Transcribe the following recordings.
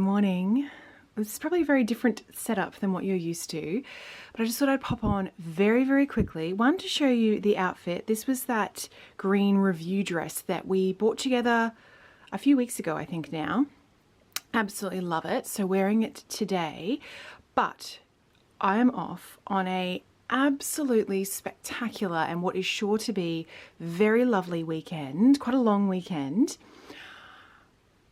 Morning. This is probably a very different setup than what you're used to, but I just thought I'd pop on very quickly. One, to show you the outfit. This was that green review dress that we bought together a few weeks ago, I think now. Absolutely love it. So wearing it today, but I am off on a absolutely spectacular and what is sure to be very lovely weekend, quite a long weekend.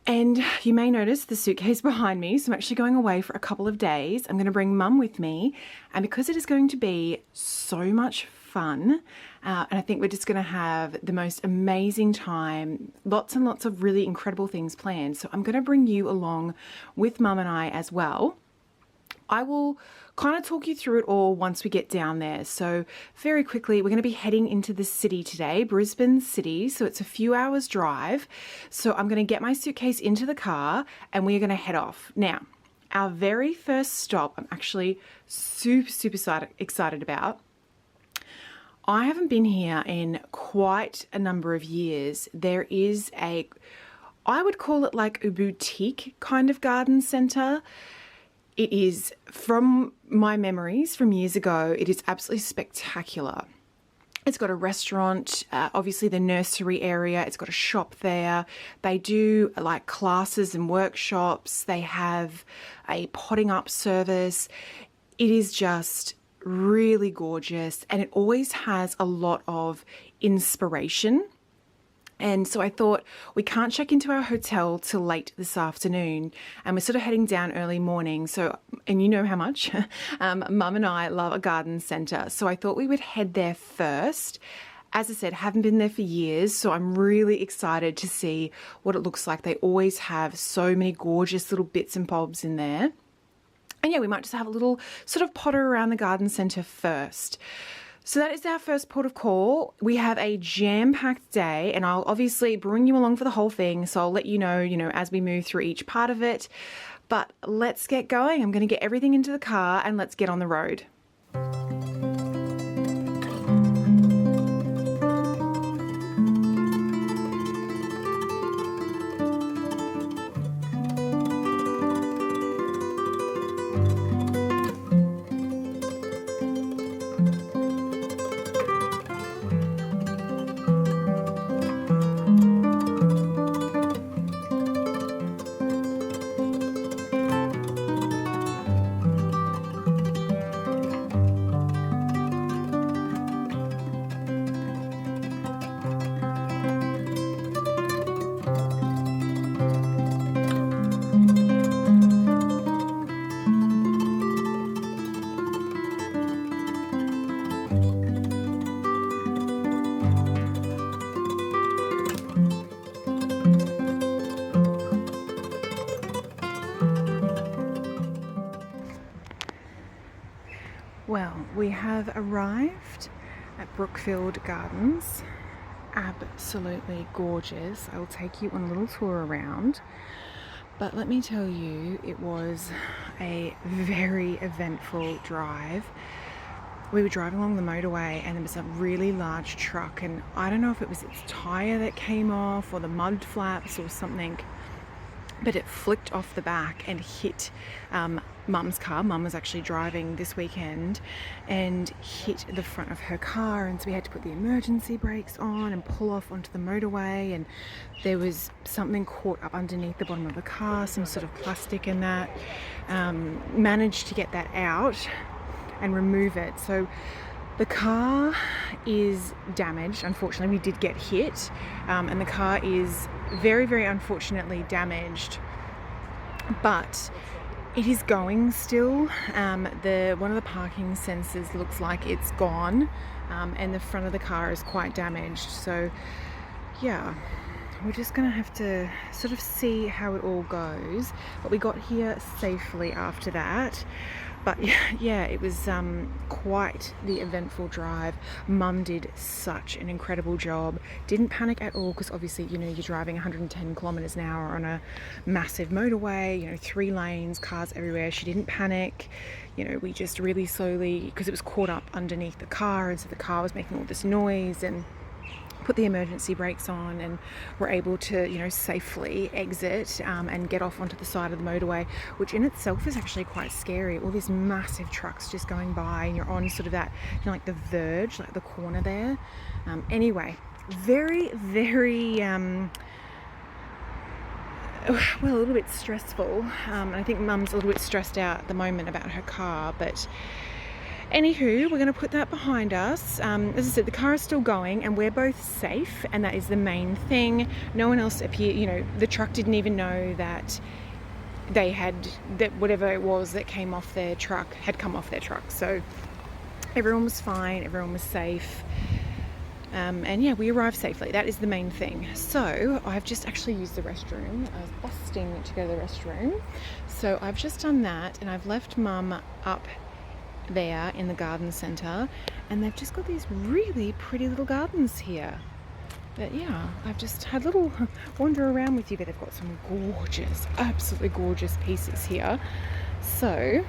And you may notice the suitcase behind me. So I'm actually going away for a couple of days. I'm going to bring Mum with me. And because it is going to be so much fun, and I think we're just going to have the most amazing time, lots and lots of really incredible things planned. So I'm going to bring you along with Mum and I as well. I will kind of talk you through it all once we get down there. So very quickly, we're going to be heading into the city today, Brisbane City. So it's a few hours drive. So I'm going to get my suitcase into the car and we are going to head off. Now, our very first stop, I'm actually super excited about. I haven't been here in quite a number of years. There is I would call it like a boutique kind of garden centre. It is, from my memories from years ago, it is absolutely spectacular. It's got a restaurant, obviously the nursery area. It's got a shop there. They do like classes and workshops. They have a potting up service. It is just really gorgeous, and it always has a lot of inspiration. And so I thought, we can't check into our hotel till late this afternoon, and we're sort of heading down early morning. So, and you know how much Mum and I love a garden centre. So I thought we would head there first. As I said, haven't been there for years, so I'm really excited to see what it looks like. They always have so many gorgeous little bits and bobs in there. And yeah, we might just have a little sort of potter around the garden centre first. So that is our first port of call. We have a jam-packed day, and I'll obviously bring you along for the whole thing. So I'll let you know, as we move through each part of it. But let's get going. I'm going to get everything into the car and let's get on the road. Well, we have arrived at Brookfield Gardens. Absolutely gorgeous. I will take you on a little tour around. But let me tell you, it was a very eventful drive. We were driving along the motorway and there was a really large truck, and I don't know if it was its tyre that came off or the mud flaps or something, but it flicked off the back and hit Mum's car. Mum was actually driving this weekend and hit the front of her car, and so we had to put the emergency brakes on and pull off onto the motorway, and there was something caught up underneath the bottom of the car, some sort of plastic and that. Managed to get that out and remove it. So the car is damaged. Unfortunately, we did get hit, and the car is very unfortunately damaged, but it is going still. One of the parking sensors looks like it's gone, and the front of the car is quite damaged. So yeah, we're just gonna have to sort of see how it all goes. But we got here safely after that. But yeah, it was quite the eventful drive. Mum did such an incredible job. Didn't panic at all, because obviously, you're driving 110 kilometers an hour on a massive motorway, 3 lanes, cars everywhere. She didn't panic. We just really slowly, because it was caught up underneath the car, and so the car was making all this noise, and put the emergency brakes on and were able to, you know, safely exit and get off onto the side of the motorway, which in itself is actually quite scary. All these massive trucks just going by, and you're on sort of that, you know, like the verge, like the corner there. Anyway, very, very well, a little bit stressful. I think Mum's a little bit stressed out at the moment about her car, but anywho, we're going to put that behind us. As I said, the car is still going and we're both safe, and that is the main thing. No one else appeared, you know, the truck didn't even know that they had, that whatever it was that came off their truck had come off their truck. So everyone was fine, everyone was safe. And yeah, we arrived safely. That is the main thing. So I've just actually used the restroom. I was busting to go to the restroom. So I've just done that, and I've left Mum up there in the garden centre, and they've just got these really pretty little gardens here. But yeah, I've just had a little wander around with you, but they've got some gorgeous, absolutely gorgeous pieces here. So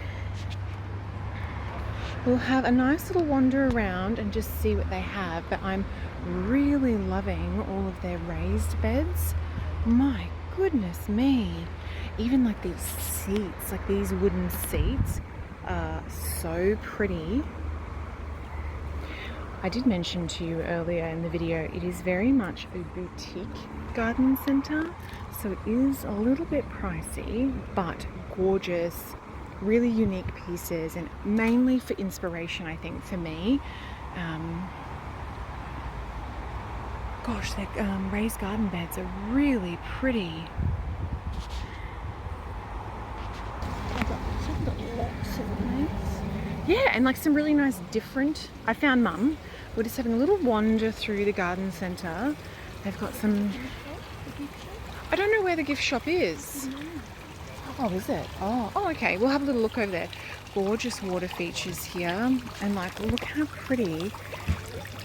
we'll have a nice little wander around and just see what they have. But I'm really loving all of their raised beds. My goodness me. Even like these seats, like these wooden seats are so pretty. I did mention to you earlier in the video, it is very much a boutique garden centre. So it is a little bit pricey, but gorgeous, really unique pieces, and mainly for inspiration, I think, for me. Gosh, their raised garden beds are really pretty. I've got lots of things. Yeah, and like some really nice different. I found Mum. We're just having a little wander through the garden centre. They've got some. I don't know where the gift shop is. Oh, is it? Oh, okay. We'll have a little look over there. Gorgeous water features here. And like, look how pretty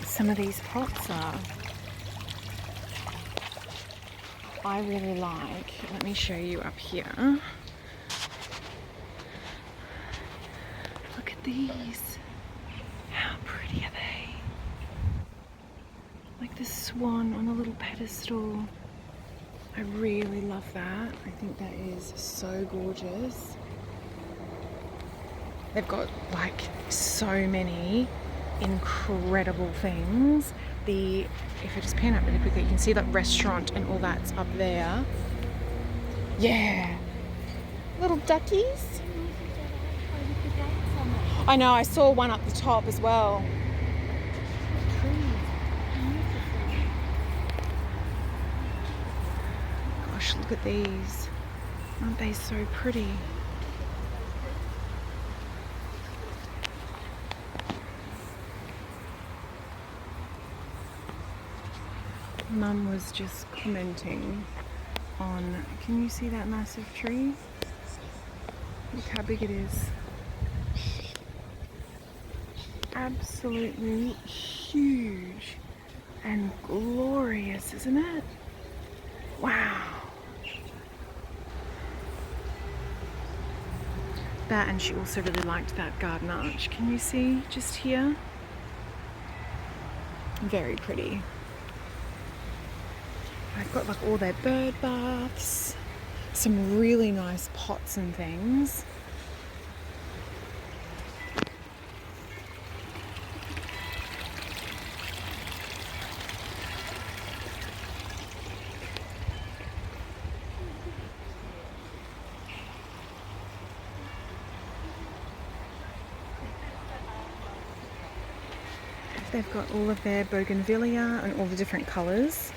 some of these pots are. I really like, let me show you up here. Look at these. How pretty are they? Like the swan on a little pedestal. I really love that. I think that is so gorgeous. They've got like so many incredible things. If I just pan up really quickly, you can see that restaurant and all that's up there. Yeah. Little duckies. I know, I saw one up the top as well. Gosh, look at these. Aren't they so pretty? Mum was just commenting on, can you see that massive tree? Look how big it is. Absolutely huge and glorious, isn't it? Wow. That, and she also really liked that garden arch. Can you see just here? Very pretty. I've got like all their bird baths, some really nice pots and things. They've got all of their bougainvillea and all the different colours.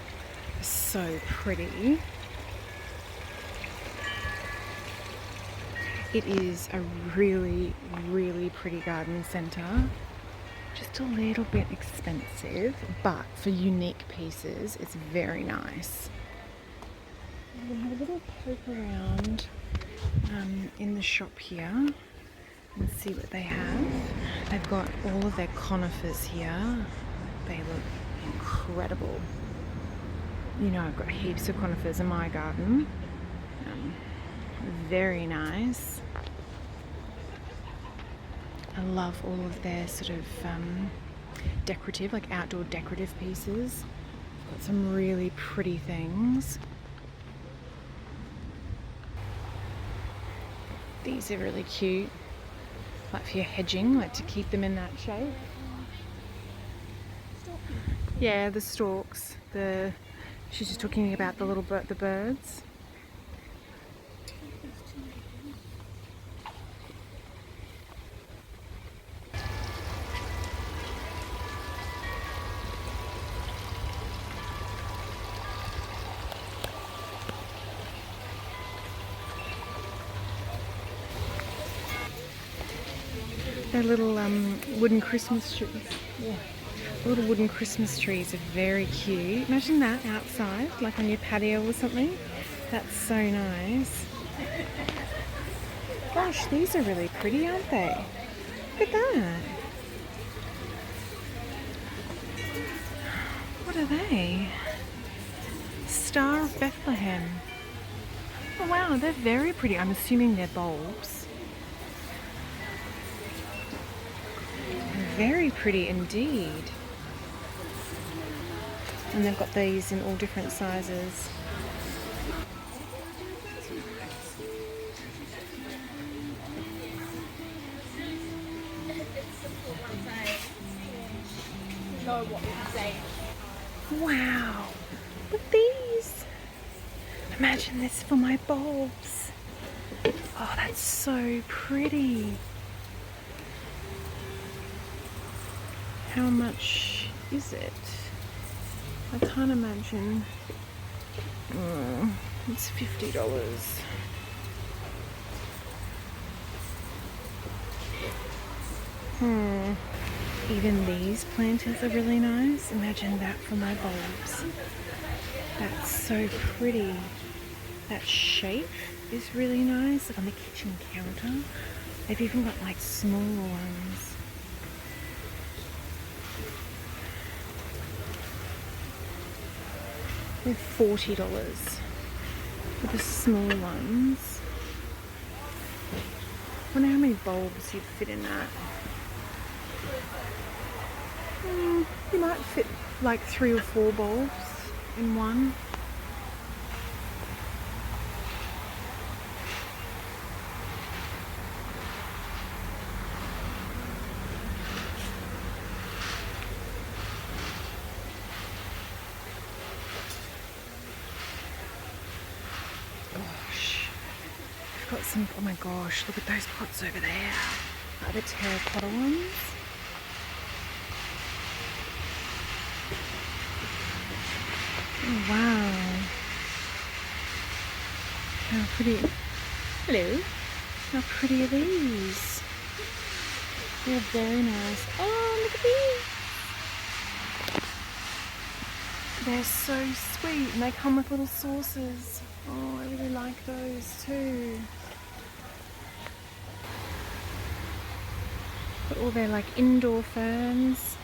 So pretty. It is a really, really pretty garden centre. Just a little bit expensive, but for unique pieces, it's very nice. We'll have a little poke around in the shop here and see what they have. They've got all of their conifers here. They look incredible. You know, I've got heaps of conifers in my garden. Very nice. I love all of their sort of decorative, like outdoor decorative pieces. Got some really pretty things. These are really cute. Like for your hedging, like to keep them in that shape. Yeah, the stalks. She's just talking about the little the birds. They're little wooden Christmas trees. Yeah. Little wooden Christmas trees are very cute. Imagine that outside, like on your patio or something. That's so nice. Gosh, these are really pretty, aren't they? Look at that. What are they? Star of Bethlehem. Oh wow, they're very pretty. I'm assuming they're bulbs. Very pretty indeed. And they've got these in all different sizes. Wow, look at these. Imagine this for my bulbs. Oh, that's so pretty. How much is it? I can't imagine. It's $50. Even these planters are really nice. Imagine that for my bulbs. That's so pretty. That shape is really nice, like on the kitchen counter. They've even got like smaller ones. They're $40 for the small ones. I wonder how many bulbs you'd fit in that. You might fit like 3 or 4 bulbs in one. Got some, oh my gosh, look at those pots over there. Like the terracotta ones. Oh, wow. How pretty. Hello. How pretty are these? They're very nice. Oh, look at these. They're so sweet and they come with little saucers. Oh, I really like those too. Got all their like indoor ferns.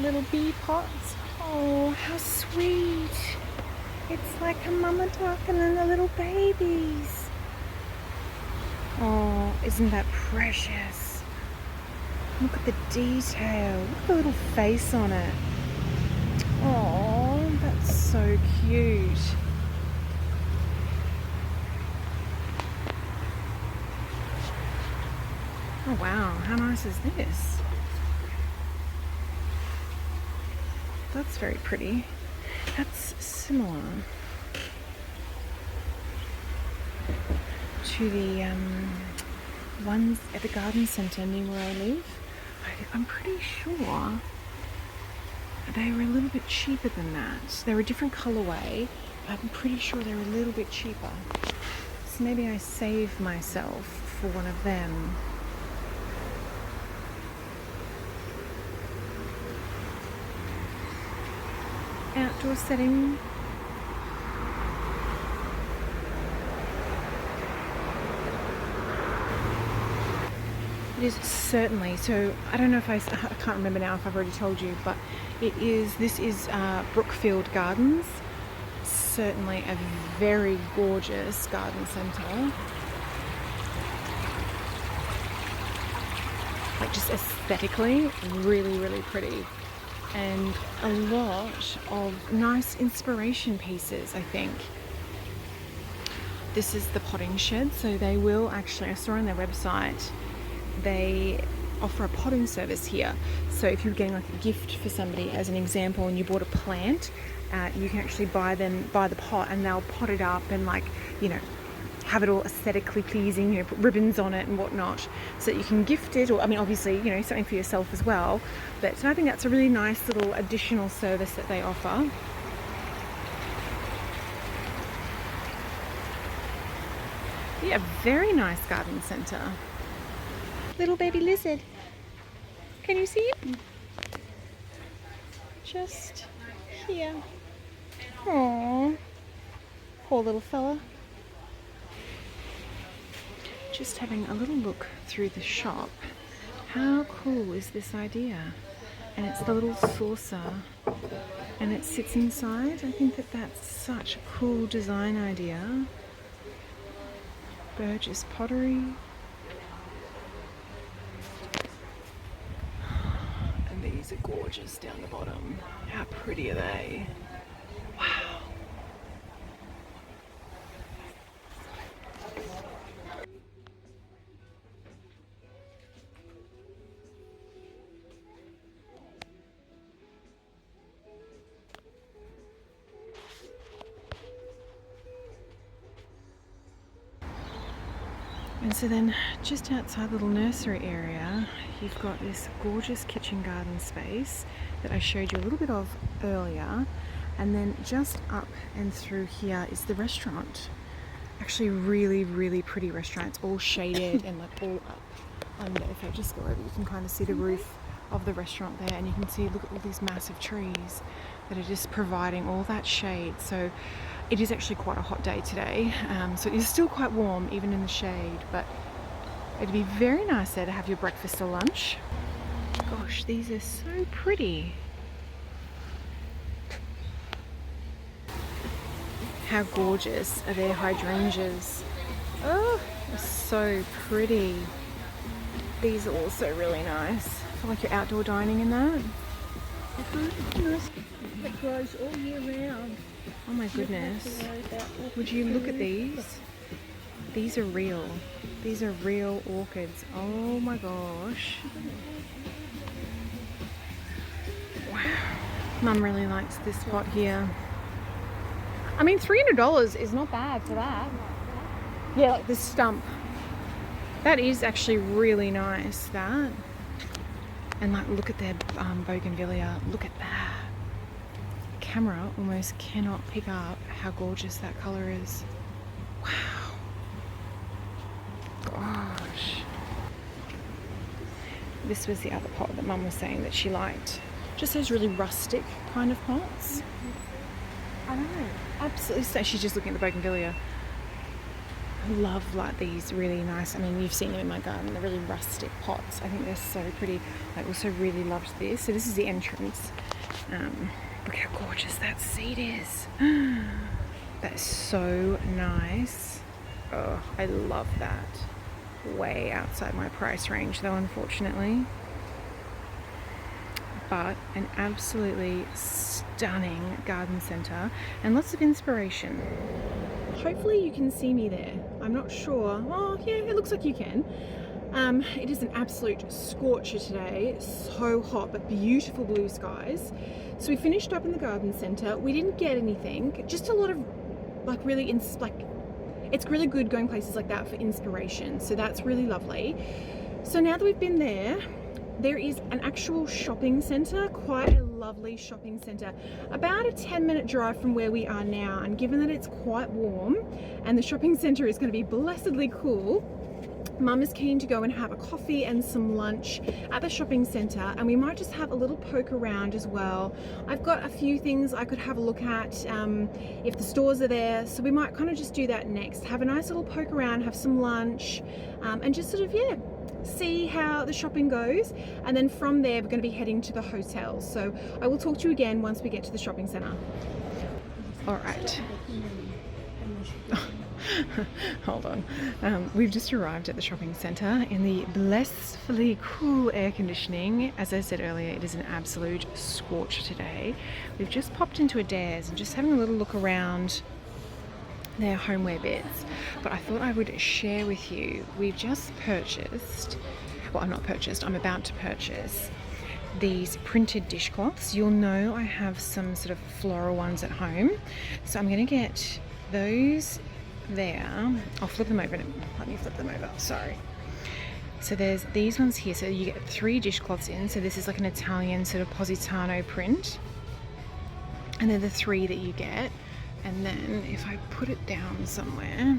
Little bee pots. Oh, how sweet. It's like a mama duck and then the little babies. Oh, isn't that precious? Look at the detail. Look at the little face on it. Oh, that's so cute. Oh wow, how nice is this? That's very pretty. That's similar to the ones at the garden centre near where I live. I'm pretty sure they were a little bit cheaper than that. They were a different colourway. I'm pretty sure they were a little bit cheaper. So maybe I saved myself for one of them. Outdoor setting. It is certainly, so I don't know if I can't remember now if I've already told you, but this is Brookfield Gardens. Certainly a very gorgeous garden centre. Like just aesthetically, really, really pretty. and a lot of nice inspiration pieces, I think. This is the potting shed, so they will actually, I saw on their website, they offer a potting service here. So if you're getting like a gift for somebody, as an example, and you bought a plant, you can actually buy the pot, and they'll pot it up and, like, you know, have it all aesthetically pleasing, you know, put ribbons on it and whatnot, so that you can gift it, or, I mean, obviously, you know, something for yourself as well. But I think that's a really nice little additional service that they offer. Yeah, very nice garden centre. Little baby lizard. Can you see it? Just here. Aww. Poor little fella. Just having a little look through the shop. How cool is this idea? And it's the little saucer, and it sits inside. I think that that's such a cool design idea. Burgess pottery. And these are gorgeous down the bottom. How pretty are they? Wow. And so then just outside the little nursery area, you've got this gorgeous kitchen garden space that I showed you a little bit of earlier. And then just up and through here is the restaurant. Actually really, really pretty restaurant. It's all shaded and like all up. And if I just go over, you can kind of see the roof of the restaurant there, and you can see, look at all these massive trees that are just providing all that shade. So it is actually quite a hot day today, so it is still quite warm even in the shade, but it'd be very nice there to have your breakfast or lunch. Gosh, these are so pretty. How gorgeous are their hydrangeas? Oh, they're so pretty. These are also really nice. I feel like you're outdoor dining in that. It grows all year round. Oh my goodness. Would you look at these? These are real. These are real orchids. Oh my gosh. Wow. Mum really likes this pot here. I mean, $300 is not bad for that. Yeah, like this stump. That is actually really nice, that. And like, look at their bougainvillea. Look at that. Camera almost cannot pick up how gorgeous that colour is. Wow. Gosh. This was the other pot that Mum was saying that she liked. Just those really rustic kind of pots. I know. Absolutely. So she's just looking at the bougainvillea. I love like these really nice, I mean, you've seen them in my garden, the really rustic pots. I think they're so pretty. I also really loved this. So this is the entrance. Look how gorgeous that seat is. That's so nice. Oh, I love that. Way outside my price range though, unfortunately. But an absolutely stunning garden centre and lots of inspiration. Hopefully you can see me there. I'm not sure. Oh yeah, it looks like you can. It is an absolute scorcher today. So hot, but beautiful blue skies. So we finished up in the garden centre. We didn't get anything. Just a lot of like really it's really good going places like that for inspiration. So that's really lovely. So now that we've been there, there is an actual shopping centre, quite a lovely shopping centre, about a 10-minute drive from where we are now. And given that it's quite warm and the shopping centre is going to be blessedly cool, Mum is keen to go and have a coffee and some lunch at the shopping centre, and we might just have a little poke around as well. I've got a few things I could have a look at if the stores are there, so we might kind of just do that next. Have a nice little poke around, have some lunch, and just sort of, yeah, see how the shopping goes. And then from there we're going to be heading to the hotel. So I will talk to you again once we get to the shopping centre. All right. Hold on. We've just arrived at the shopping centre in the blissfully cool air conditioning. As I said earlier, it is an absolute scorch today. We've just popped into Adairs and just having a little look around their homeware bits. But I thought I would share with you, we've just purchased, well, I'm not purchased, I'm about to purchase these printed dishcloths. You'll know I have some sort of floral ones at home. So I'm going to get those there. I'll flip them over. Let me flip them over. Sorry. So there's these ones here. So you get 3 dishcloths in. So this is like an Italian sort of Positano print. And they're the 3 that you get. And then if I put it down somewhere,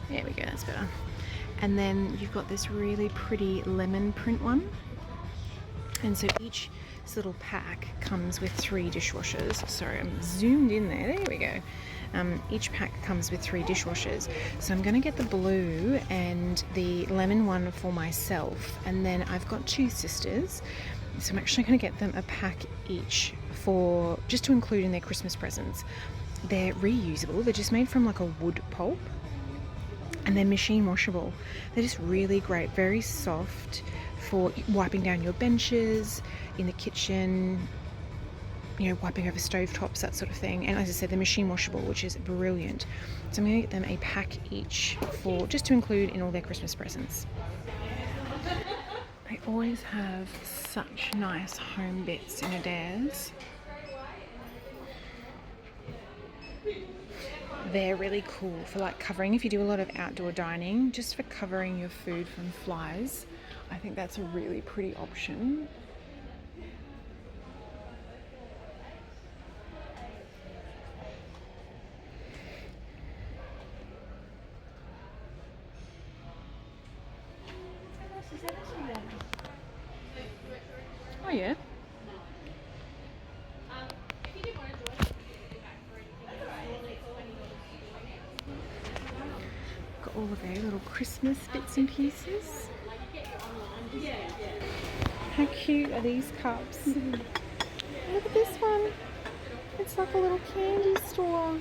there we go, that's better. And then you've got this really pretty lemon print one. And so each little pack comes with 3 dishwashers. Sorry, I'm zoomed in there. There we go. Each pack comes with 3 dishwashers. So I'm going to get the blue and the lemon one for myself. And then I've got 2 sisters. So I'm actually going to get them a pack each for just to include in their Christmas presents. They're reusable. They're just made from like a wood pulp. And they're machine washable. They're just really great. Very soft for wiping down your benches in the kitchen, you know, wiping over stovetops, that sort of thing. And as I said, they're machine washable, which is brilliant. So I'm going to get them a pack each for just to include in all their Christmas presents. They always have such nice home bits in Adairs. They're really cool for like covering if you do a lot of outdoor dining, just for covering your food from flies. I think that's a really pretty option. Oh yeah. Got all of their little Christmas bits and pieces. How cute are these cups? Look at this one. It's like a little candy store.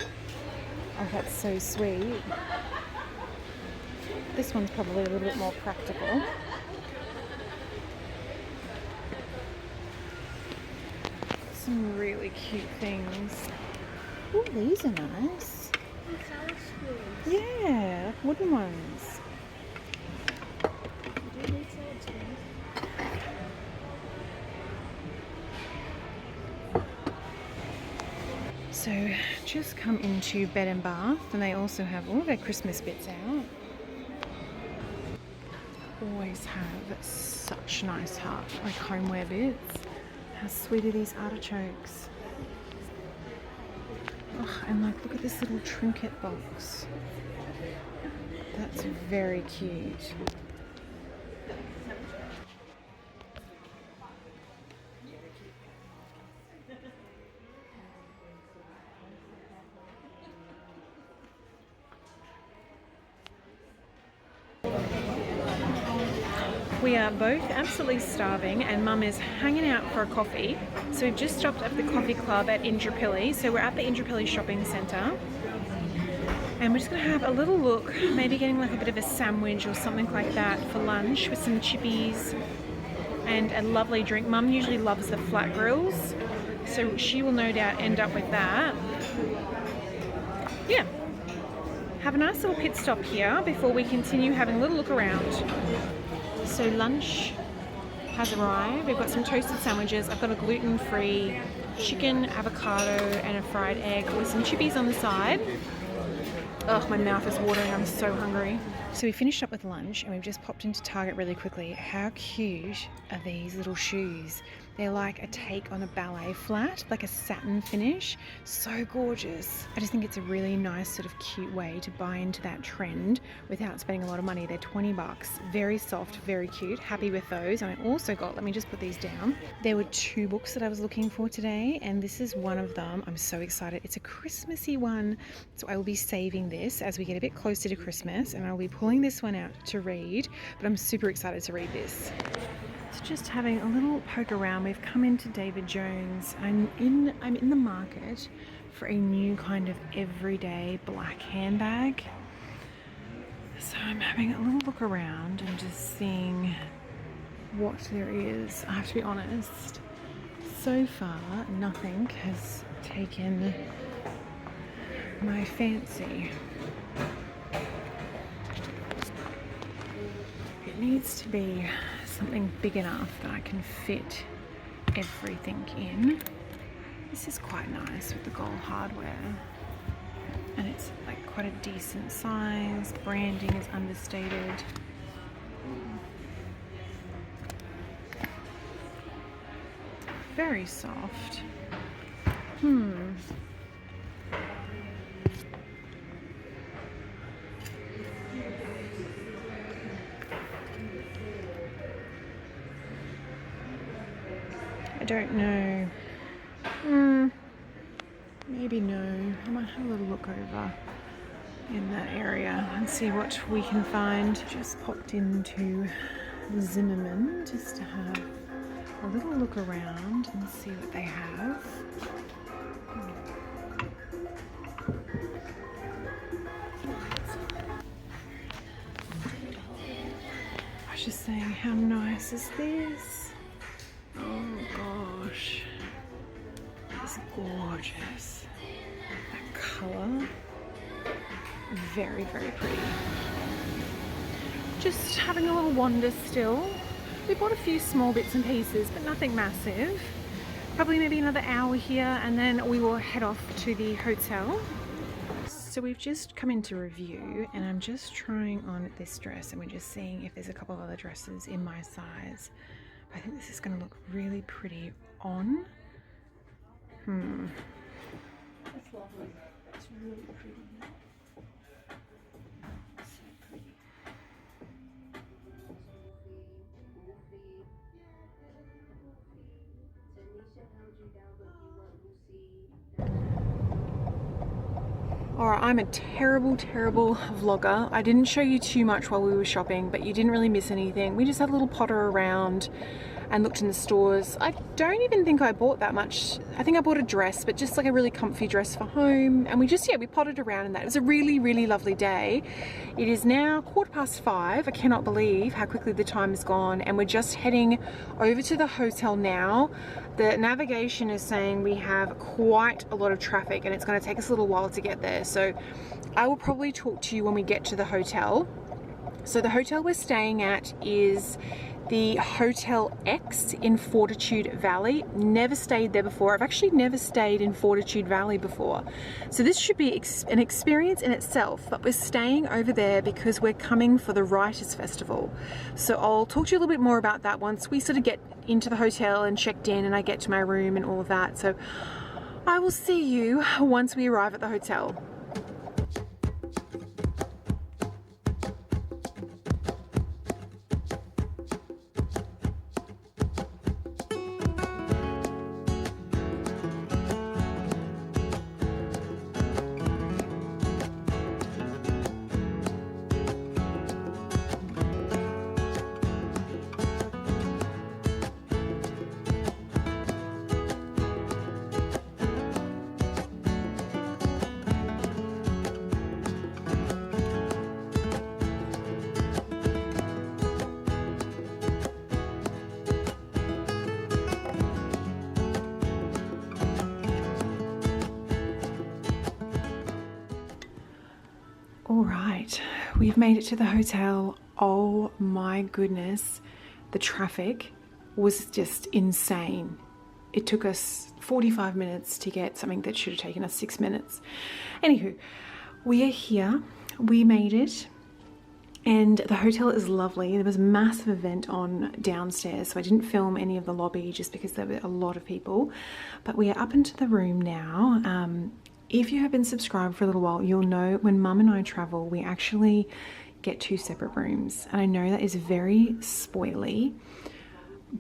Oh, that's so sweet. This one's probably a little bit more practical. Some really cute things. Oh, these are nice. Yeah, like wooden ones. So just come into Bed and Bath, and they also have all their Christmas bits out. Always have such nice like homeware bits. How sweet are these artichokes? Oh, and like look at this little trinket box. That's very cute. We are both absolutely starving and Mum is hanging out for a coffee. So we've just stopped at the coffee club at Indooroopilly. So we're at the Indooroopilly Shopping Centre. And we're just going to have a little look, maybe getting like a bit of a sandwich or something like that for lunch with some chippies and a lovely drink. Mum usually loves the flat grills, so she will no doubt end up with that. Yeah. Have a nice little pit stop here before we continue having a little look around. So lunch has arrived. We've got some toasted sandwiches. I've got a gluten-free chicken, avocado and a fried egg with some chippies on the side. Oh, my mouth is watering. I'm so hungry. So we finished up with lunch and we've just popped into Target really quickly. How cute are these little shoes? They're like a take on a ballet flat, like a satin finish. So gorgeous. I just think it's a really nice sort of cute way to buy into that trend without spending a lot of money. They're $20. Very soft, very cute. Happy with those. And I also got, let me just put these down. There were 2 books that I was looking for today and this is one of them. I'm so excited. It's a Christmassy one. So I will be saving this as we get a bit closer to Christmas and I'll be pulling this one out to read, but I'm super excited to read this. So just having a little poke around, we've come into David Jones. I'm in the market for a new kind of everyday black handbag. So I'm having a little look around and just seeing what there is. I have to be honest, so far nothing has taken my fancy. It needs to be something big enough that I can fit everything in. This is quite nice with the gold hardware, and it's like quite a decent size. Branding is understated. Very soft. I don't know. Maybe no. I might have a little look over in that area and see what we can find. Just popped into Zimmerman just to have a little look around and see what they have. I was just saying, how nice is this? Oh gosh, it's gorgeous. That colour, very, very pretty. Just having a little wander still. We bought a few small bits and pieces, but nothing massive. Probably maybe another hour here, and then we will head off to the hotel. So we've just come into review, and I'm just trying on this dress, and we're just seeing if there's a couple of other dresses in my size. I think this is going to look really pretty on. That's lovely. It's really pretty. So pretty. Alright, I'm a terrible vlogger. I didn't show you too much while we were shopping, but you didn't really miss anything. We just had a little potter around and looked in the stores. I don't even think I bought that much. I think I bought a dress, but just like a really comfy dress for home. And we just, we potted around in that. It was a really, really lovely day. It is now 5:15. I cannot believe how quickly the time has gone. And we're just heading over to the hotel now. The navigation is saying we have quite a lot of traffic and it's going to take us a little while to get there. So I will probably talk to you when we get to the hotel. So the hotel we're staying at is the Hotel X in Fortitude Valley. Never stayed there before. I've actually never stayed in Fortitude Valley before. So this should be an experience in itself, but we're staying over there because we're coming for the Writers Festival. So I'll talk to you a little bit more about that once we sort of get into the hotel and checked in and I get to my room and all of that. So I will see you once we arrive at the hotel. All right, we've made it to the hotel. Oh my goodness, the traffic was just insane. It took us 45 minutes to get something that should have taken us 6 minutes. Anywho, we are here, we made it, and the hotel is lovely. There was a massive event on downstairs, so I didn't film any of the lobby just because there were a lot of people, but we are up into the room now. If you have been subscribed for a little while, you'll know when Mum and I travel, we actually get 2 separate rooms. And I know that is very spoily,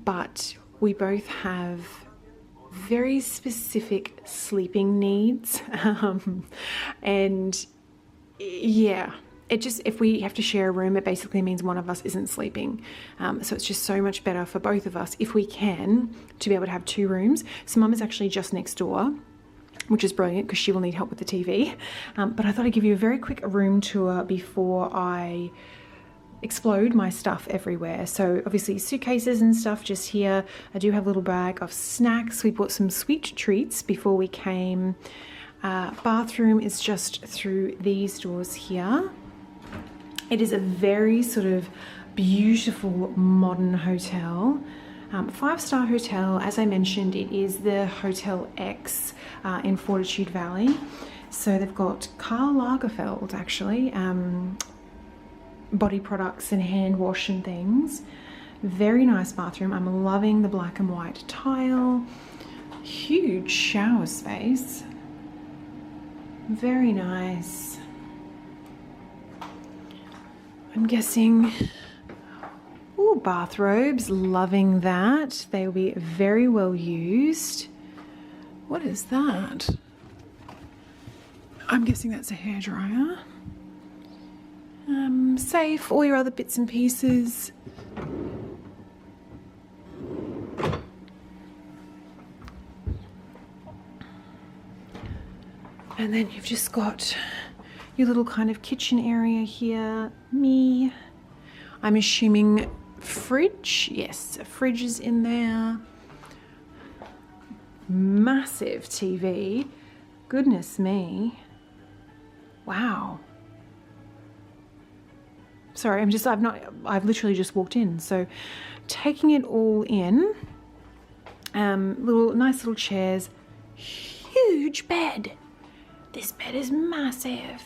but we both have very specific sleeping needs. And yeah, it just, if we have to share a room, it basically means one of us isn't sleeping. So it's just so much better for both of us, if we can, to be able to have 2 rooms. So Mum is actually just next door. which is brilliant because she will need help with the TV. But I thought I'd give you a very quick room tour before I explode my stuff everywhere. So obviously suitcases and stuff just here. I do have a little bag of snacks. We bought some sweet treats before we came. Bathroom is just through these doors here. It is a very sort of beautiful modern hotel. 5-star hotel. As I mentioned, it is the Hotel X in Fortitude Valley. So they've got Karl Lagerfeld actually, body products and hand wash and things. Very nice bathroom. I'm loving the black and white tile. Huge shower space. Very nice. I'm guessing, ooh, bathrobes, loving that. They will be very well used. What is that? I'm guessing that's a hairdryer. Safe, all your other bits and pieces. And then you've just got your little kind of kitchen area here. I'm assuming fridge. Yes, a fridge is in there. Massive TV. Goodness me. Wow. Sorry, I've literally just walked in. So taking it all in. Nice little chairs. Huge bed. This bed is massive.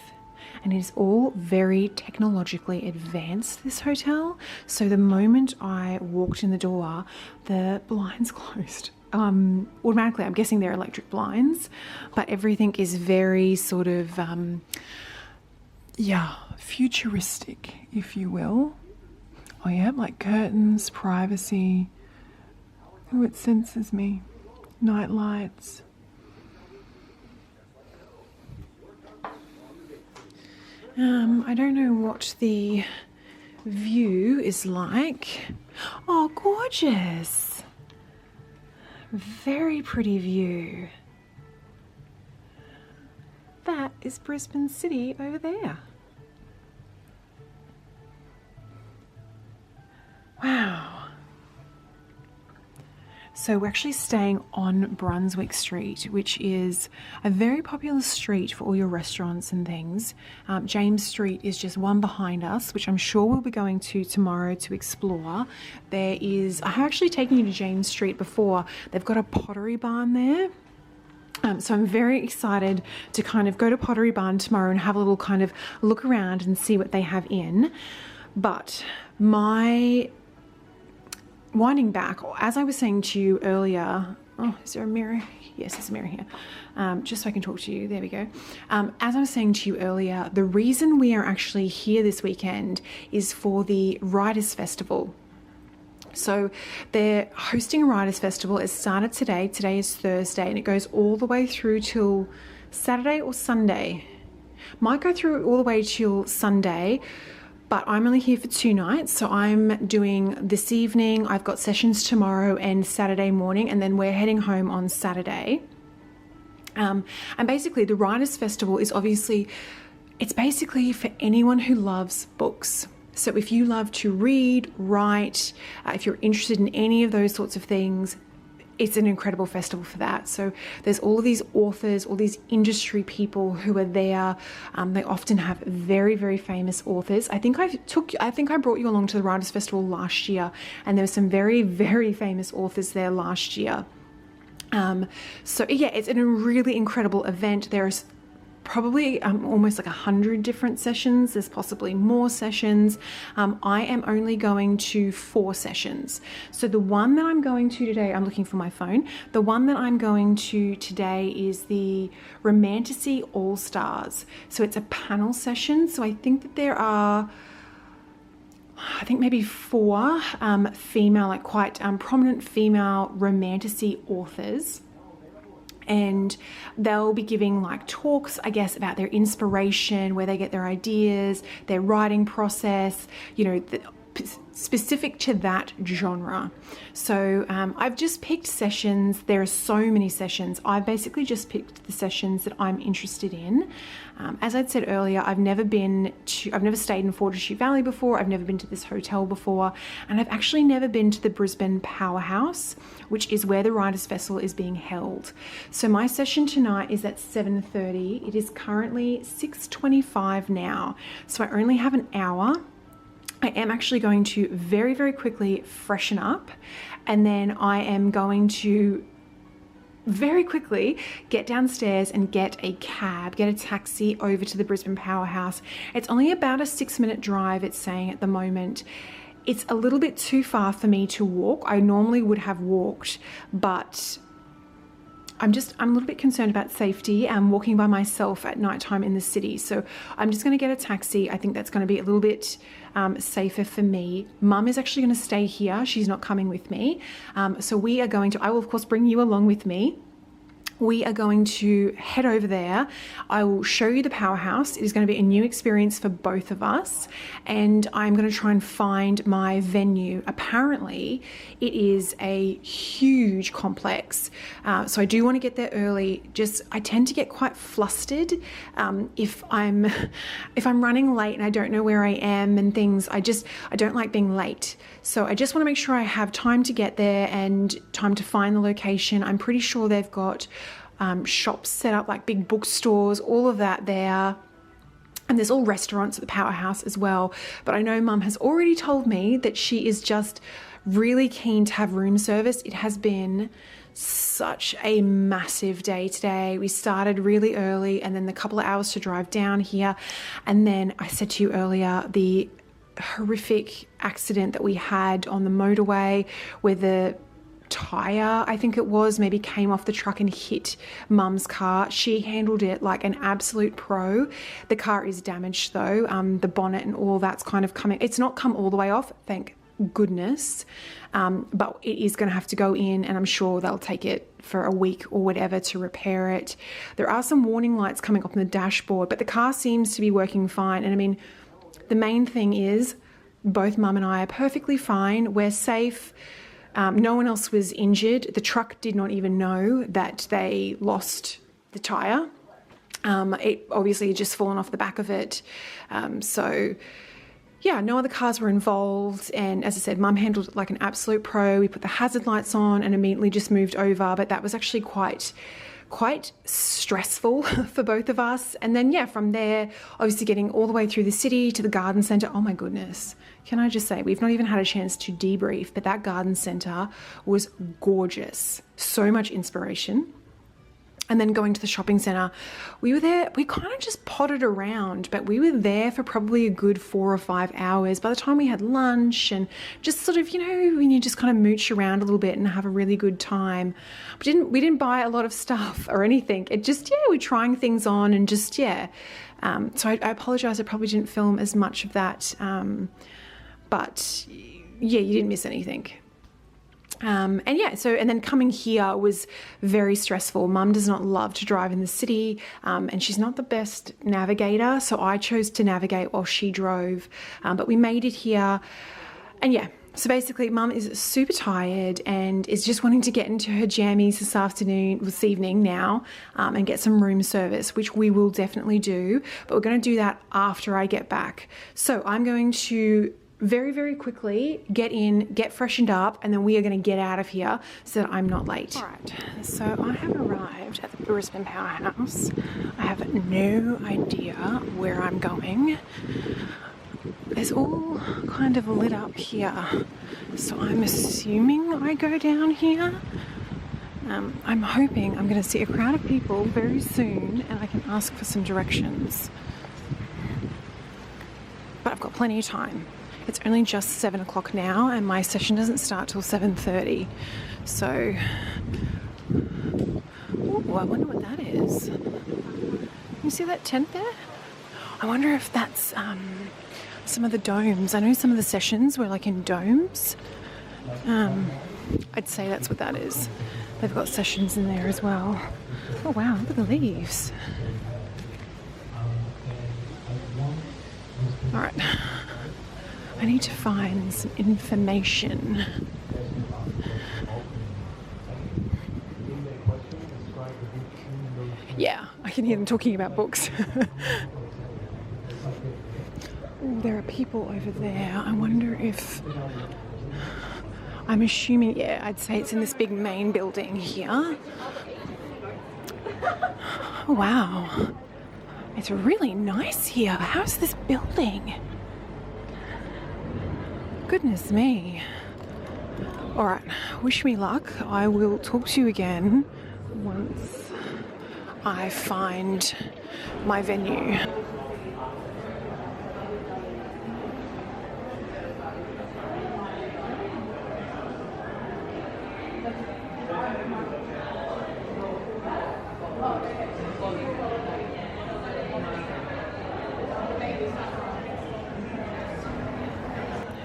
And it is all very technologically advanced, this hotel. So the moment I walked in the door, the blinds closed. Automatically, I'm guessing they're electric blinds, but everything is very sort of, futuristic, if you will. Oh yeah, like curtains, privacy. Oh, it senses me. Night lights. I don't know what the view is like. Oh, gorgeous. Very pretty view. That is Brisbane City over there. Wow. So we're actually staying on Brunswick Street, which is a very popular street for all your restaurants and things. James Street is just one behind us, which I'm sure we'll be going to tomorrow to explore. I have actually taken you to James Street before. They've got a pottery barn there. So I'm very excited to kind of go to Pottery Barn tomorrow and have a little kind of look around and see what they have in. But winding back, as I was saying to you earlier, oh, is there a mirror? Yes, there's a mirror here. Just so I can talk to you. There we go. As I was saying to you earlier, the reason we are actually here this weekend is for the Writers Festival. So they're hosting a Writers Festival. It started today. Today is Thursday, and it goes all the way through till Saturday or Sunday. Might go through all the way till Sunday, but I'm only here for 2 nights. So I'm doing this evening. I've got sessions tomorrow and Saturday morning, and then we're heading home on Saturday. And basically the Writers Festival is it's basically for anyone who loves books. So if you love to read, write, if you're interested in any of those sorts of things, it's an incredible festival for that. So there's all of these authors, all these industry people who are there. They often have very, very famous authors. I think I brought you along to the Writers Festival last year, and there were some very, very famous authors there last year. So yeah, it's a really incredible event. There's probably almost like 100 different sessions. There's possibly more sessions. I am only going to 4 sessions. So the one that I'm going to today, I'm looking for my phone. The one that I'm going to today is the Romantasy All Stars. So it's a panel session. So I think that there are, maybe 4 female, like quite prominent female romantasy authors. And they'll be giving like talks, I guess, about their inspiration, where they get their ideas, their writing process, specific to that genre. So I've just picked sessions. There are so many sessions. I've basically just picked the sessions that I'm interested in. As I'd said earlier, I've never stayed in Fortitude Valley before. I've never been to this hotel before, and I've actually never been to the Brisbane Powerhouse, which is where the Writers Festival is being held. So my session tonight is at 7:30. It is currently 6:25 now, so I only have an hour. I am actually going to very, very quickly freshen up, and then I am going to very quickly get downstairs and get a taxi over to the Brisbane Powerhouse. It's only about a 6-minute drive, it's saying at the moment. It's a little bit too far for me to walk. I normally would have walked, but I'm a little bit concerned about safety and walking by myself at nighttime in the city. So I'm just going to get a taxi. I think that's going to be a little bit safer for me. Mum is actually going to stay here. She's not coming with me. So I will of course bring you along with me. We are going to head over there. I will show you the Powerhouse. It is going to be a new experience for both of us, and I'm going to try and find my venue. Apparently, it is a huge complex, so I do want to get there early. I tend to get quite flustered if I'm running late and I don't know where I am and things. I don't like being late. So I just want to make sure I have time to get there and time to find the location. I'm pretty sure they've got shops set up, like big bookstores, all of that there. And there's all restaurants at the Powerhouse as well. But I know Mum has already told me that she is just really keen to have room service. It has been such a massive day today. We started really early, and then the couple of hours to drive down here. And then I said to you earlier, the horrific accident that we had on the motorway where the tire, I think it was, maybe came off the truck and hit Mum's car. She handled it like an absolute pro. The car is damaged though. The bonnet and all that's kind of coming. It's not come all the way off, thank goodness. But it is going to have to go in, and I'm sure they'll take it for a week or whatever to repair it. There are some warning lights coming up on the dashboard, but the car seems to be working fine. And I mean, the main thing is both Mum and I are perfectly fine. We're safe. No one else was injured. The truck did not even know that they lost the tyre. It obviously had just fallen off the back of it. So yeah, no other cars were involved. And as I said, Mum handled it like an absolute pro. We put the hazard lights on and immediately just moved over. But that was actually quite stressful for both of us. And then yeah, from there, obviously getting all the way through the city to the garden centre. Oh my goodness, can I just say, we've not even had a chance to debrief, but that garden centre was gorgeous. So much inspiration. And then going to the shopping centre, we were there, we kind of just potted around, but we were there for probably a good 4 or 5 hours. By the time we had lunch and just sort of, when you just kind of mooch around a little bit and have a really good time. We didn't buy a lot of stuff or anything. It just, we're trying things on and just, So I apologise, I probably didn't film as much of that. But yeah, you didn't miss anything. And then coming here was very stressful. Mum does not love to drive in the city, and she's not the best navigator, so I chose to navigate while she drove, but we made it here. And so basically Mum is super tired and is just wanting to get into her jammies this evening now, and get some room service, which we will definitely do, but we're going to do that after I get back. So I'm going to very, very quickly get in, get freshened up, and then we are going to get out of here so that I'm not late. All right, so I have arrived at the Brisbane Powerhouse. I have no idea where I'm going. It's all kind of lit up here, so I'm assuming I go down here. I'm hoping I'm going to see a crowd of people very soon and I can ask for some directions. But I've got plenty of time. It's only just 7 o'clock now and my session doesn't start till 7:30. So, I wonder what that is. You see that tent there? I wonder if that's some of the domes. I know some of the sessions were like in domes. I'd say that's what that is. They've got sessions in there as well. Oh wow, look at the leaves. All right. I need to find some information. Yeah, I can hear them talking about books. Oh, there are people over there. I wonder if... I'm assuming, yeah, I'd say it's in this big main building here. Oh, wow. It's really nice here. How's this building? Goodness me. All right, wish me luck. I will talk to you again once I find my venue.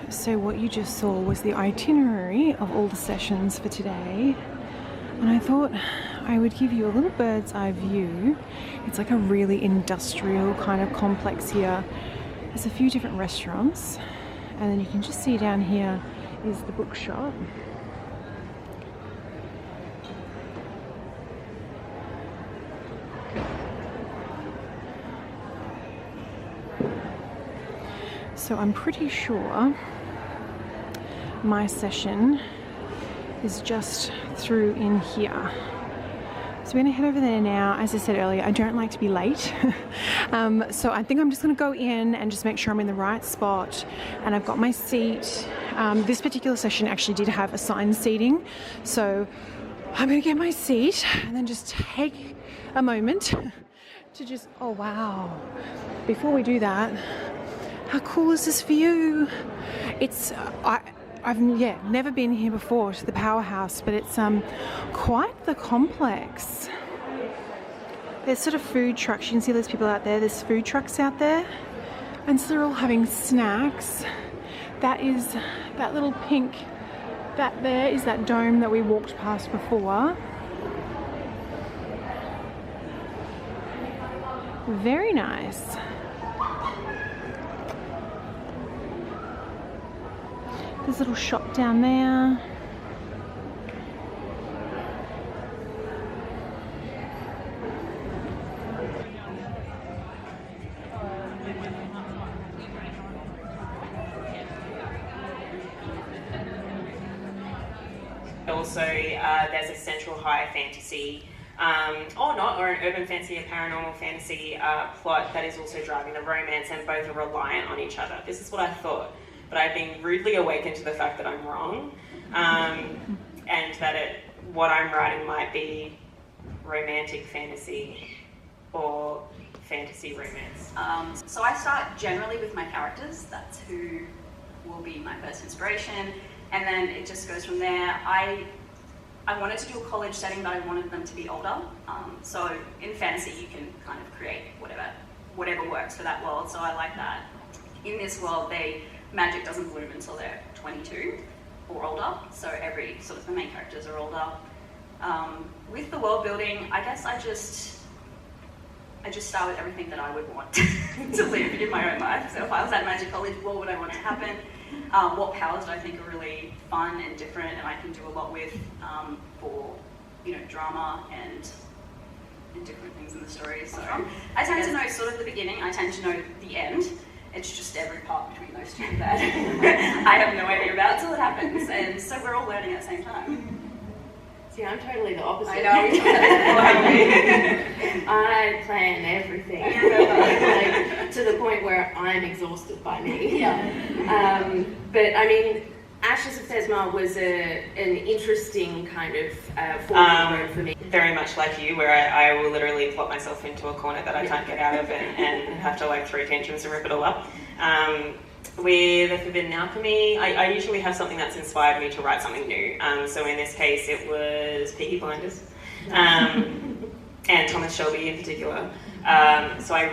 So what you just saw was the itinerary of all the sessions for today, and I thought I would give you a little bird's eye view. It's like a really industrial kind of complex here. There's a few different restaurants, and then you can just see down here is the bookshop. So I'm pretty sure my session is just through in here. So we're gonna head over there now. As I said earlier, I don't like to be late. So I think I'm just gonna go in and just make sure I'm in the right spot and I've got my seat. This particular session actually did have assigned seating. So I'm gonna get my seat and then just take a moment to just, oh wow. Before we do that, how cool is this view? It's, I've never been here before to the powerhouse, but it's quite the complex. There's sort of food trucks. You can see those people out there. There's food trucks out there, and so they're all having snacks. That is that little pink. That there is that dome that we walked past before. Very nice. There's a little shop down there. Also, there's a central high fantasy, or an urban fantasy, a paranormal fantasy plot that is also driving the romance, and both are reliant on each other. This is what I thought. But I've been rudely awakened to the fact that I'm wrong, and that what I'm writing might be romantic fantasy or fantasy romance. So I start generally with my characters. That's who will be my first inspiration, and then it just goes from there. I wanted to do a college setting, but I wanted them to be older. So in fantasy, you can kind of create whatever works for that world. So I like that. In this world, magic doesn't bloom until they're 22 or older, so the main characters are older. With the world building, I guess I just start with everything that I would want to live in my own life. So if I was at Magic College, what would I want to happen? What powers do I think are really fun and different and I can do a lot with for drama and different things in the story. So I tend to know sort of the beginning, I tend to know the end. It's just every part between those two that I have no idea about until it happens, and so we're all learning at the same time. See, I'm totally the opposite. I know. I plan everything, like, to the point where I'm exhausted by me. Yeah. But I mean, Ashes of Thesma was an interesting kind of formula for me. Very much like you, where I will literally plot myself into a corner that I can't get out of and have to throw tantrums and rip it all up. With The Forbidden Alchemy, I usually have something that's inspired me to write something new. So in this case, it was Peaky Blinders, and Thomas Shelby in particular. So I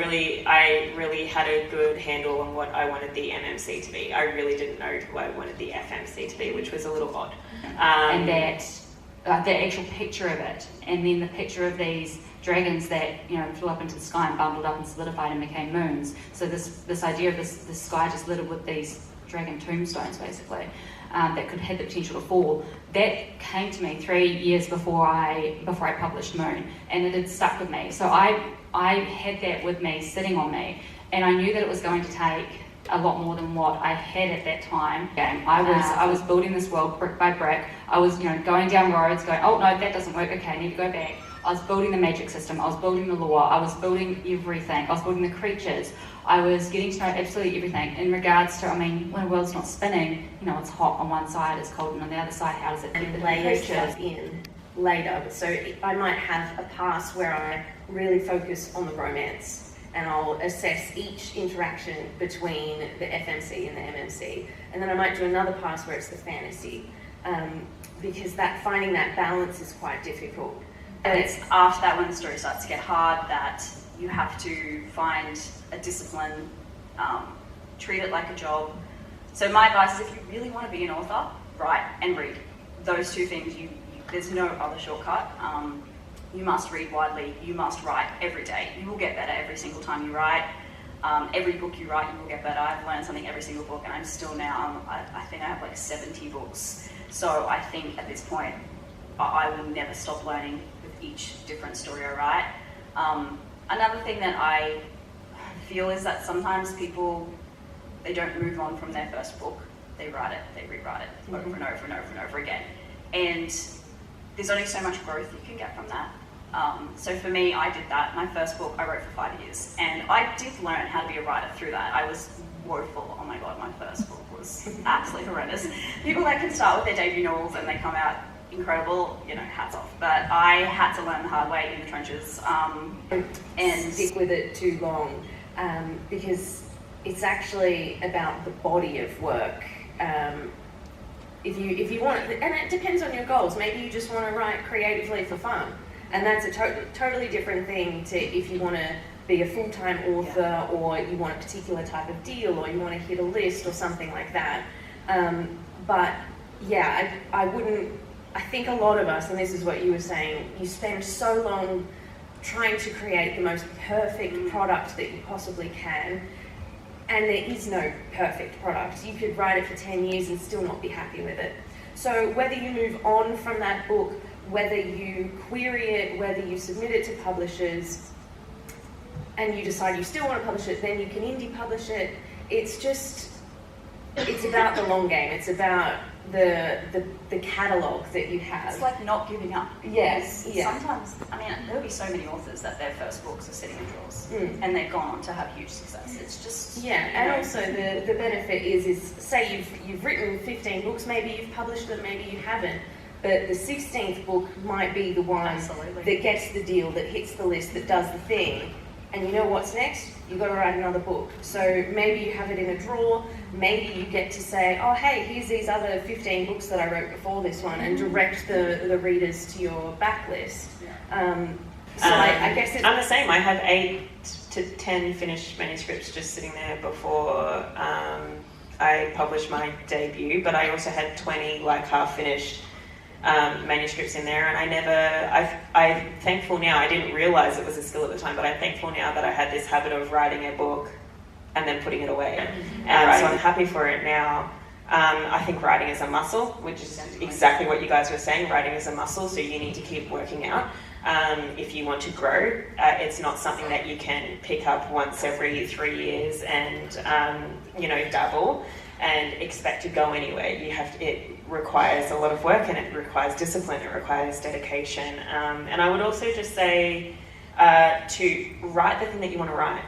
really had a good handle on what I wanted the MMC to be. I really didn't know who I wanted the FMC to be, which was a little odd. And that the actual picture of it, and then the picture of these dragons that flew up into the sky and bundled up and solidified and became moons. So this idea of this sky just littered with these dragon tombstones, basically, that could have the potential to fall. That came to me 3 years before I published Moon, and it had stuck with me. So I had that with me, sitting on me, and I knew that it was going to take a lot more than what I had at that time. I was building this world brick by brick. I was, going down roads, going, oh no, that doesn't work. Okay, I need to go back. I was building the magic system. I was building the lore. I was building everything. I was building the creatures. I was getting to know absolutely everything in regards to, when a world's not spinning, it's hot on one side, it's cold, and on the other side, how does it And layer stuff in later. So I might have a pass where I really focus on the romance, and I'll assess each interaction between the FMC and the MMC. And then I might do another pass where it's the fantasy, because finding that balance is quite difficult. And it's after that, when the story starts to get hard, that you have to find a discipline, treat it like a job. So my advice is, if you really want to be an author, write and read. Those two things, there's no other shortcut. You must read widely, you must write every day. You will get better every single time you write. Every book you write, you will get better. I've learned something every single book, and I'm still now, I think I have like 70 books. So I think at this point, I will never stop learning with each different story I write. Another thing that I feel is that sometimes people, they don't move on from their first book. They write it, they rewrite it over and over and over and over again. And there's only so much growth you can get from that. So for me, I did that. My first book I wrote for 5 years, and I did learn how to be a writer through that. I was woeful. Oh my god, my first book was absolutely horrendous. People that can start with their debut novels and they come out incredible, hats off. But I had to learn the hard way in the trenches. And stick with it too long, because it's actually about the body of work. If you want, and it depends on your goals. Maybe you just want to write creatively for fun, and that's a totally different thing to if you want to be a full-time author, or you want a particular type of deal, or you want to hit a list or something like that. But yeah, I wouldn't. I think a lot of us, and this is what you were saying, you spend so long trying to create the most perfect product that you possibly can, and there is no perfect product. You could write it for 10 years and still not be happy with it. So whether you move on from that book, whether you query it, whether you submit it to publishers, and you decide you still want to publish it, then you can indie publish it. It's about the long game. It's about the catalogue that you have. It's like not giving up. Yes, yeah. Sometimes, there'll be so many authors that their first books are sitting in drawers, and they've gone on to have huge success. It's just... Yeah, and also the benefit is say you've written 15 books, maybe you've published them, maybe you haven't, but the 16th book might be the one Absolutely. that gets the deal, that hits the list, that does the thing. And you know what's next? You've got to write another book. So maybe you have it in a drawer, maybe you get to say, oh hey, here's these other 15 books that I wrote before this one, and direct the readers to your backlist. I guess I'm the same. I have 8 to 10 finished manuscripts just sitting there before I published my debut, but I also had 20 half finished manuscripts in there, and I'm thankful now. I didn't realize it was a skill at the time, but I'm thankful now that I had this habit of writing a book and then putting it away. So I'm happy for it now. I think writing is a muscle, which is exactly what you guys were saying. Writing is a muscle, so you need to keep working out. If you want to grow, it's not something that you can pick up once every 3 years and dabble and expect to go anywhere. It requires a lot of work, and it requires discipline, it requires dedication. And I would also just say to write the thing that you want to write.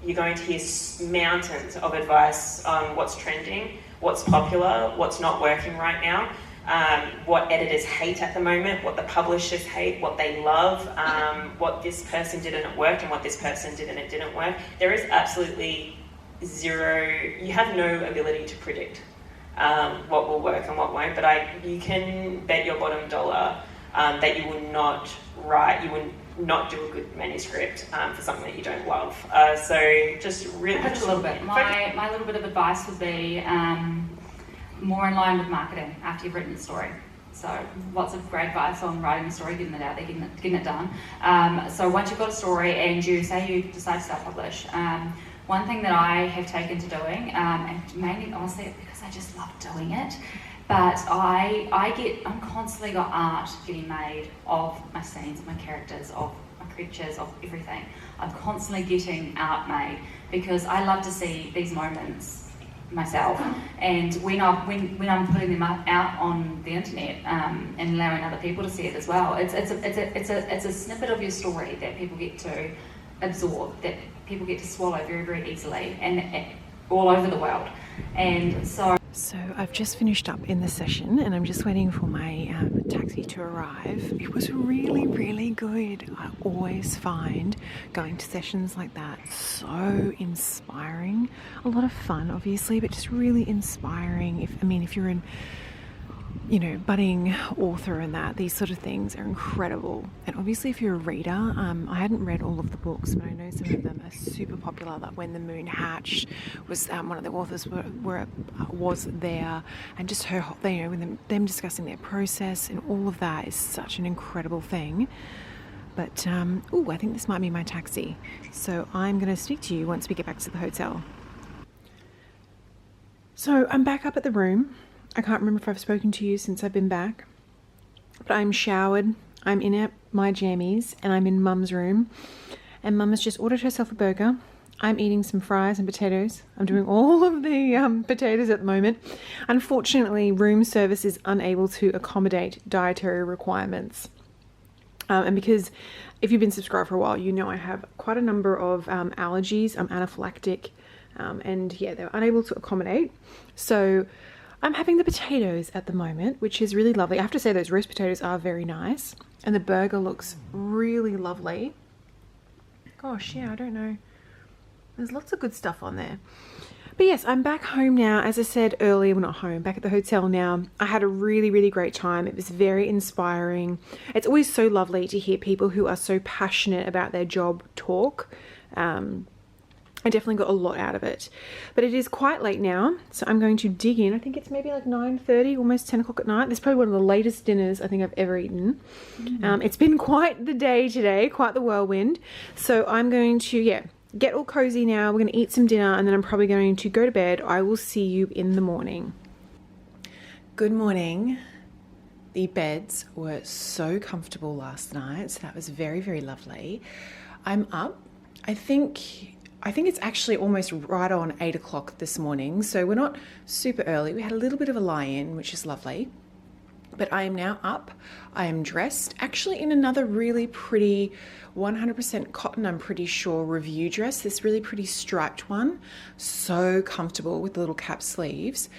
You're going to hear mountains of advice on what's trending, what's popular, what's not working right now, what editors hate at the moment, what the publishers hate, what they love, what this person did and it worked, and what this person did and it didn't work. There is absolutely zero, you have no ability to predict what will work and what won't, but you can bet your bottom dollar that you will not write, you will not do a good manuscript for something that you don't love. So just really... Just a little bit. My little bit of advice would be more in line with marketing after you've written the story. So lots of great advice on writing the story, getting it out there, getting it done. So once you've got a story and you say you decide to self-publish, one thing that I have taken to doing, and mainly honestly because I just love doing it, but I'm constantly got art getting made of my scenes, of my characters, of my creatures, of everything. I'm constantly getting art made because I love to see these moments myself, and when I'm putting them out on the internet and allowing other people to see it as well, it's a snippet of your story that people get to absorb, that people get to swallow very, very easily, and all over the world. And so I've just finished up in the session and I'm just waiting for my taxi to arrive. It was really, really good. I always find going to sessions like that so inspiring. A lot of fun, obviously, but just really inspiring. If you're an budding author and these sort of things are incredible. And obviously if you're a reader, I hadn't read all of the books, but I know some of them are super popular. Like When the Moon Hatched was one of the authors was there, and just her, them discussing their process and all of that is such an incredible thing. But I think this might be my taxi. So I'm going to speak to you once we get back to the hotel. So I'm back up at the room. I can't remember if I've spoken to you since I've been back, but I'm showered, I'm in my jammies, and I'm in Mum's room, and Mum has just ordered herself a burger. I'm eating some fries and potatoes. I'm doing all of the potatoes at the moment. Unfortunately, room service is unable to accommodate dietary requirements. And because if you've been subscribed for a while, you know I have quite a number of allergies. I'm anaphylactic, and they're unable to accommodate. So I'm having the potatoes at the moment, which is really lovely. I have to say those roast potatoes are very nice, and the burger looks really lovely. Gosh, I don't know. There's lots of good stuff on there. But yes, I'm back home now. As I said earlier, not home, back at the hotel now. I had a really, really great time. It was very inspiring. It's always so lovely to hear people who are so passionate about their job talk. I definitely got a lot out of it, but it is quite late now, so I'm going to dig in. I think it's maybe like 9:30, almost 10 o'clock at night. This is probably one of the latest dinners I think I've ever eaten. It's been quite the day today, quite the whirlwind. So I'm going to, get all cozy now. We're going to eat some dinner, and then I'm probably going to go to bed. I will see you in the morning. Good morning. The beds were so comfortable last night, so that was very, very lovely. I'm up. I think it's actually almost right on 8 o'clock this morning, so we're not super early. We had a little bit of a lie-in, which is lovely. But I am now up. I am dressed, actually in another really pretty 100% cotton, I'm pretty sure, review dress. This really pretty striped one. So comfortable with the little cap sleeves.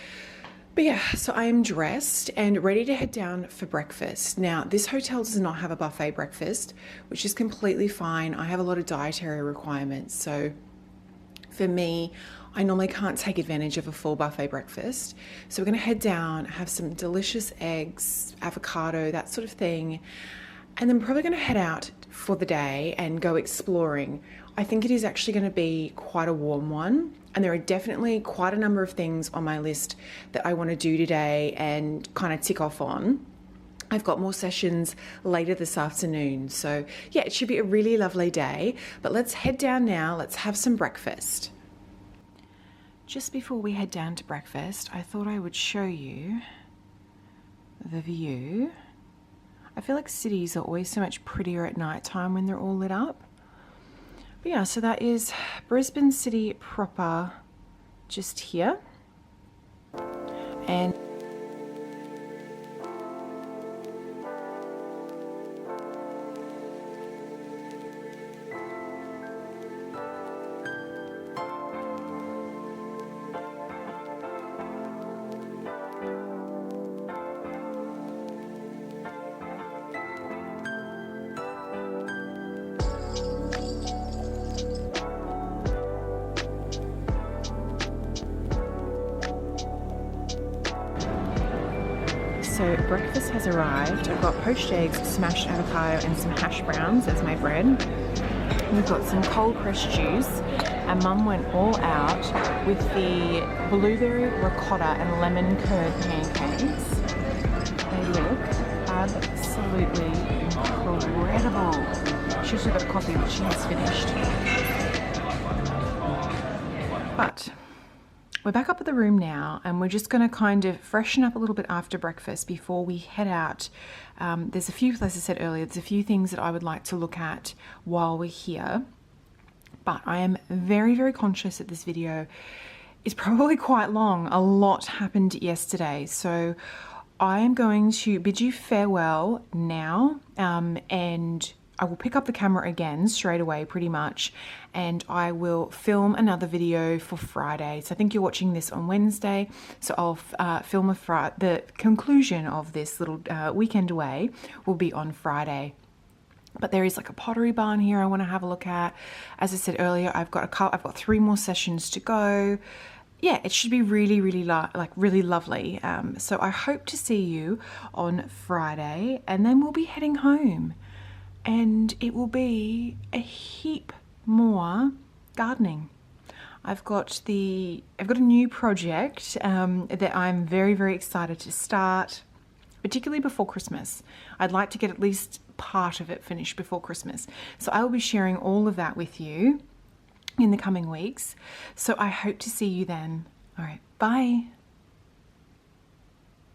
But so I am dressed and ready to head down for breakfast. Now, this hotel does not have a buffet breakfast, which is completely fine. I have a lot of dietary requirements, so for me, I normally can't take advantage of a full buffet breakfast. So we're going to head down, have some delicious eggs, avocado, that sort of thing. And then probably going to head out for the day and go exploring. I think it is actually going to be quite a warm one. And there are definitely quite a number of things on my list that I want to do today and kind of tick off on. I've got more sessions later this afternoon. So it should be a really lovely day. But let's head down now. Let's have some breakfast. Just before we head down to breakfast, I thought I would show you the view. I feel like cities are always so much prettier at night time when they're all lit up. But so that is Brisbane City proper, just here. And so breakfast has arrived. I've got poached eggs, smashed avocado, and some hash browns as my bread. We've got some cold pressed juice, and Mum went all out with the blueberry ricotta and lemon curd pancakes. They look absolutely incredible. She also got coffee, which she has finished. But we're back up at the room now, and we're just going to kind of freshen up a little bit after breakfast before we head out. There's a few, as I said earlier, there's a few things that I would like to look at while we're here. But I am very, very conscious that this video is probably quite long. A lot happened yesterday. So I am going to bid you farewell now, and I will pick up the camera again straight away pretty much, and I will film another video for Friday. So I think you're watching this on Wednesday, so I'll film the conclusion of this little weekend away will be on Friday. But there is like a pottery barn here I want to have a look at. As I said earlier, I've got 3 more sessions to go. Yeah, it should be really, really really lovely. So I hope to see you on Friday, and then we'll be heading home. And it will be a heap more gardening. I've got a new project that I'm very, very excited to start, particularly before Christmas. I'd like to get at least part of it finished before Christmas. So I will be sharing all of that with you in the coming weeks. So I hope to see you then. All right, bye.